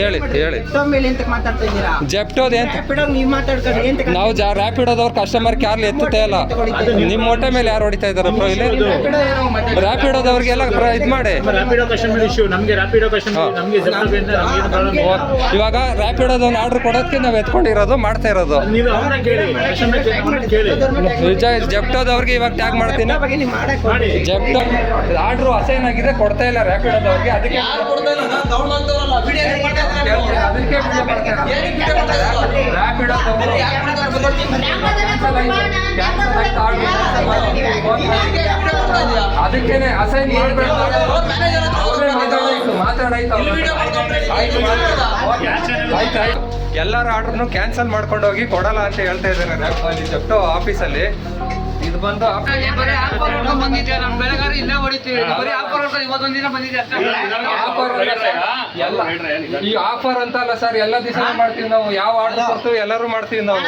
ಹೇಳಿ ಮೇಲೆ ಎಂತ ಮಾತಾಡ್ತಾ ಇದ್ದೀರಾ? ಜೆಪ್ಟೋದು ಅಂತ ರ್ಯಾಪಿಡೋ ನೀವು ಮಾತಾಡ್ಕೊಂಡು ಎಂತ ನಾವು ರ್ಯಾಪಿಡೋದವ್ರು ಕಸ್ಟಮರ್ ಕ್ಯಾರ್ಲಿ ಎತ್ತುತ್ತೇ ಇಲ್ಲ. ನಿಮ್ಮ ಹೊಟ್ಟೆ ಮೇಲೆ ಯಾರು ಹೊಡಿತಾ ಇದ್ದಾರೆ ಬ್ರೋ ಇಲ್ಲಿ? ರ್ಯಾಪಿಡೋದವ್ರಿಗೆಲ್ಲ ಇದು ಮಾಡಿ. ರ್ಯಾಪಿಡೋ ಕಸ್ಟಮರ್ ಇಶ್ಯೂ, ನಮಗೆ ರ್ಯಾಪಿಡೋ ಕಸ್ಟಮರ್, ನಮಗೆ ಇವಾಗ ರ್ಯಾಪಿಡೋದೊಂದು ಆರ್ಡರ್ ಕೊಡೋದಕ್ಕೆ ನಾವು ಎತ್ಕೊಂಡಿರೋದು ಮಾಡ್ತಾ ಇರೋದು. ನೀವು ಅವ್ರನ್ನ ಕೇಳಿ, ಕಸ್ಟಮರ್ ಕೇಳಿ. ನಿಜ ಜೆಪ್ಟೋದವ್ರಿಗೆ ಇವಾಗ ಟ್ಯಾಗ್ ಮಾಡ್ತೀನಿ. ಜೆಪ್ಟೋ ಆರ್ಡ್ರು ಅಸೈನ್ ಆಗಿದೆ, ಕೊಡ್ತಾ ಇಲ್ಲ ರ್ಯಾಪಿಡೋದವ್ರಿಗೆ. ಅದಕ್ಕೆ ಅದಕ್ಕೇನೆ ಅಸೈನ್ ಮಾಡಬೇಕು. ಮಾತಾಡಾಯ್ತು. ಎಲ್ಲರ ಆರ್ಡ್ರನ್ನು ಕ್ಯಾನ್ಸಲ್ ಮಾಡ್ಕೊಂಡು ಹೋಗಿ ಕೊಡಲ್ಲ ಅಂತ ಹೇಳ್ತಾ ಇದ್ದಾರೆ ಅಲ್ಲಿ ಜೆಪ್ಟೋ ಆಫೀಸಲ್ಲಿ. ಇದು ಬಂದು ಈ ಆಫರ್ ಅಂತ ಅಲ್ಲ ಸರ್, ಎಲ್ಲ ದಿವಸ ಮಾಡ್ತೀವಿ ನಾವು. ಯಾವ ಆರ್ಡರ್ ಕೊಡ್ತೀವಿ ಎಲ್ಲರೂ ಮಾಡ್ತೀವಿ ನಾವು.